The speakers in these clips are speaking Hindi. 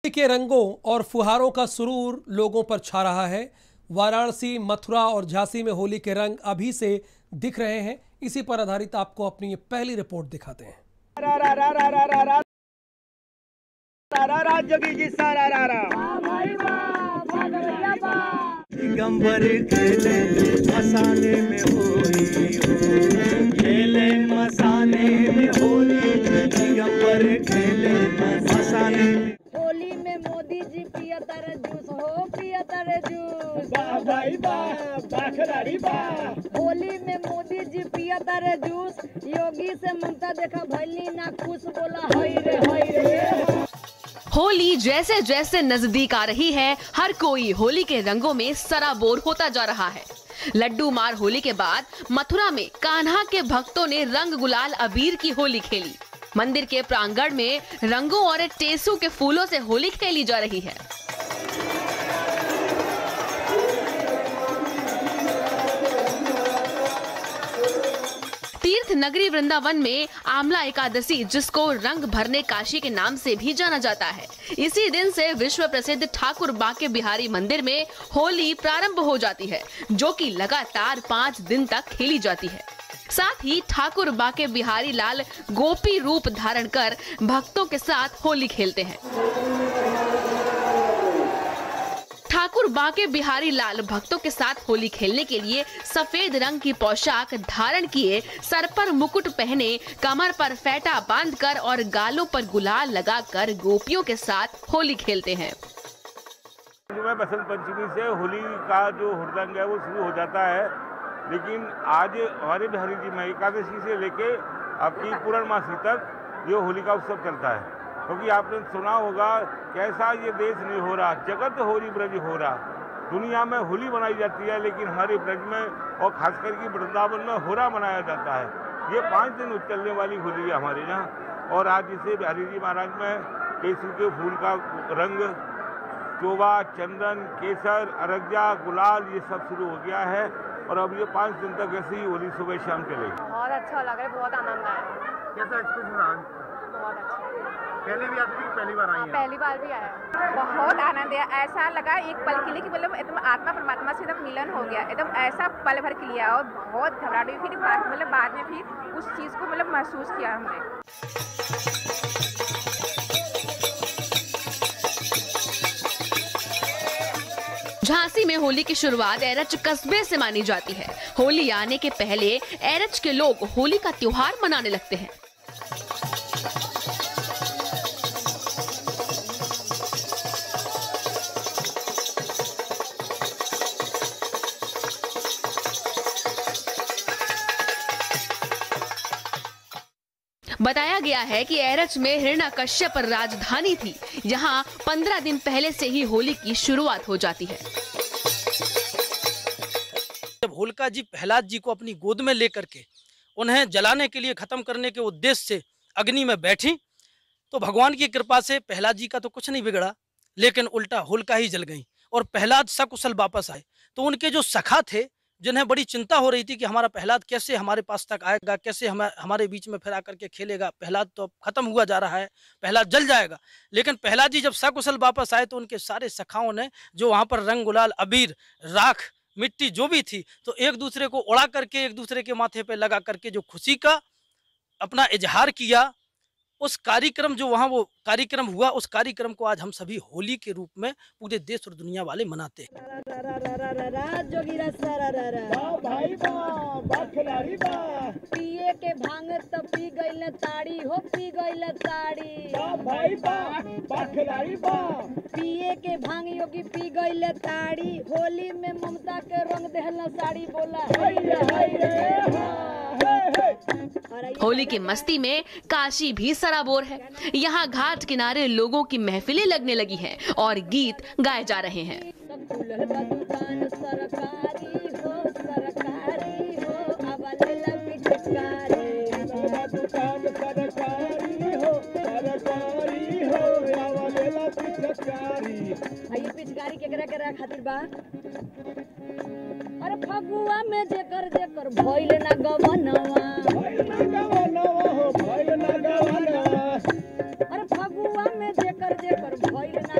के रंगों और फुहारों का सुरूर लोगों पर छा रहा है। वाराणसी, मथुरा और झांसी में होली के रंग अभी से दिख रहे हैं। इसी पर आधारित आपको अपनी ये पहली रिपोर्ट दिखाते हैं। दिगंबर खेले मसाने में खेले मसाने में होली, दिगंबर खेले मसाने में। होली में मोदी जी पिया तारे जूस हो, पिया तारे जूस। वाह भाई वाह, बाखलारी वाह। होली में मोदी जी पिया तारे जूस, योगी से ममता देखा भैली ना खुश, बोला हाय रे हाय रे। होली जैसे जैसे नजदीक आ रही है, हर कोई होली के रंगों में सराबोर होता जा रहा है। लड्डू मार होली के बाद मथुरा में कान्हा के भक्तों ने रंग गुलाल अबीर की होली खेली। मंदिर के प्रांगण में रंगों और टेसू के फूलों से होली खेली जा रही है। तीर्थ नगरी वृंदावन में आमला एकादशी, जिसको रंग भरने काशी के नाम से भी जाना जाता है, इसी दिन से विश्व प्रसिद्ध ठाकुर बाके बिहारी मंदिर में होली प्रारंभ हो जाती है, जो कि लगातार 5 दिन तक खेली जाती है। साथ ही ठाकुर बाके बिहारी लाल गोपी रूप धारण कर भक्तों के साथ होली खेलते हैं। ठाकुर बाके बिहारी लाल भक्तों के साथ होली खेलने के लिए सफेद रंग की पोशाक धारण किए, सर पर मुकुट पहने, कमर पर फेटा बांधकर और गालों पर गुलाल लगाकर गोपियों के साथ होली खेलते हैं। बसंत पंचमी से होली का जो हुड़दंग है वो शुरू हो जाता है, लेकिन आज हमारे बिहारी जी में एकादशी से लेके आपकी पूर्णमासी तक ये होली का उत्सव चलता है। क्योंकि आपने सुना होगा कैसा ये देश नहीं हो रहा, जगत होली ब्रज हो रहा। दुनिया में होली मनाई जाती है, लेकिन हमारे ब्रज में और खासकर की वृंदावन में होरा मनाया जाता है। ये 5 दिन चलने वाली होली है हमारे यहाँ। और आज जिसे बिहारी जी महाराज में केसू के फूल का रंग, चोबा, चंदन, केसर, अरग्या, गुलाल ये सब शुरू हो गया है। और अब ये 5 दिन तक ऐसी ही होली सुबह शाम चलेगी। बहुत अच्छा लग रहा है, बहुत आनंद आया। कैसा एक्सपीरियंस रहा? बहुत अच्छा। पहले भी आती थी, पहली बार आई हैं? पहली बार भी आया। बहुत आनंद है। ऐसा लगा एक पल के लिए कि मतलब एकदम आत्मा परमात्मा से एकदम मिलन हो गया, एकदम ऐसा पल भर के लिया। और बहुत घबराहट हुई, फिर बाद में फिर उस चीज़ को मतलब महसूस किया हमने। झांसी में होली की शुरुआत एरच कस्बे से मानी जाती है। होली आने के पहले एरच के लोग होली का त्योहार मनाने लगते हैं। बताया गया है कि एरच में हिरण्यकश्यप राजधानी थी। यहाँ 15 दिन पहले से ही होली की शुरुआत हो जाती है। जब होलिका जी प्रहलाद जी को अपनी गोद में लेकर के उन्हें जलाने के लिए खत्म करने के उद्देश्य से अग्नि में बैठी, तो भगवान की कृपा से प्रहलाद जी का तो कुछ नहीं बिगड़ा, लेकिन उल्टा होलिका ही जल गई और प्रहलाद सकुशल वापस आए। तो उनके जो सखा थे, जिन्हें बड़ी चिंता हो रही थी कि हमारा प्रहलाद कैसे हमारे पास तक आएगा, कैसे हमारे बीच में फिर आकर के खेलेगा, प्रहलाद तो अब खत्म हुआ जा रहा है, प्रहलाद जल जाएगा। लेकिन प्रहलाद जी जब सकुशल वापस आए तो उनके सारे सखाओं ने जो वहाँ पर रंग गुलाल अबीर राख मिट्टी जो भी थी, तो एक दूसरे को उड़ा करके एक दूसरे के माथे पे लगा करके जो खुशी का अपना इजहार किया, उस कार्यक्रम जो वहाँ वो कार्यक्रम हुआ, उस कार्यक्रम को आज हम सभी होली के रूप में पूरे देश और दुनिया वाले मनाते हैं। पिए के भांग तो पी गईल ताड़ी हो, पी गईल ताड़ी। पिए के भांग योगी पी गईल ताड़ी, होली में ममता के रंग देहल साड़ी, बोला होली की मस्ती में काशी भी सराबोर है। यहाँ घाट किनारे लोगों की महफिलें लगने लगी हैं और गीत गाए जा रहे हैं। पिचकारी केकरा खातिर बा? अरे फगुआ में जेकर जेकर भइल ना गवनवा, अरे फगुआ में जेकर जेकर भइल ना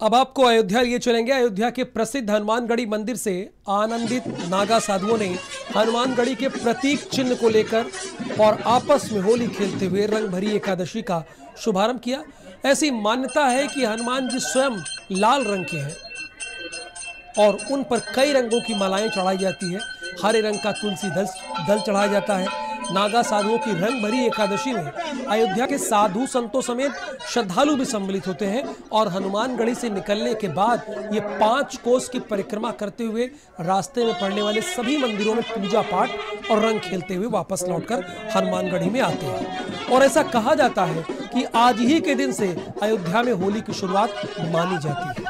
अब आपको अयोध्या लिए चलेंगे। अयोध्या के प्रसिद्ध हनुमानगढ़ी मंदिर से आनंदित नागा साधुओं ने हनुमानगढ़ी के प्रतीक चिन्ह को लेकर और आपस में होली खेलते हुए रंग भरी एकादशी का शुभारंभ किया। ऐसी मान्यता है कि हनुमान जी स्वयं लाल रंग के हैं और उन पर कई रंगों की मालाएं चढ़ाई जाती है। हरे रंग का तुलसी दल चढ़ाया जाता है। नागा साधुओं की रंग भरी एकादशी में अयोध्या के साधु संतों समेत श्रद्धालु भी सम्मिलित होते हैं और हनुमानगढ़ी से निकलने के बाद ये 5 कोस की परिक्रमा करते हुए रास्ते में पड़ने वाले सभी मंदिरों में पूजा पाठ और रंग खेलते हुए वापस लौटकर हनुमानगढ़ी में आते हैं। और ऐसा कहा जाता है कि आज ही के दिन से अयोध्या में होली की शुरुआत मानी जाती है।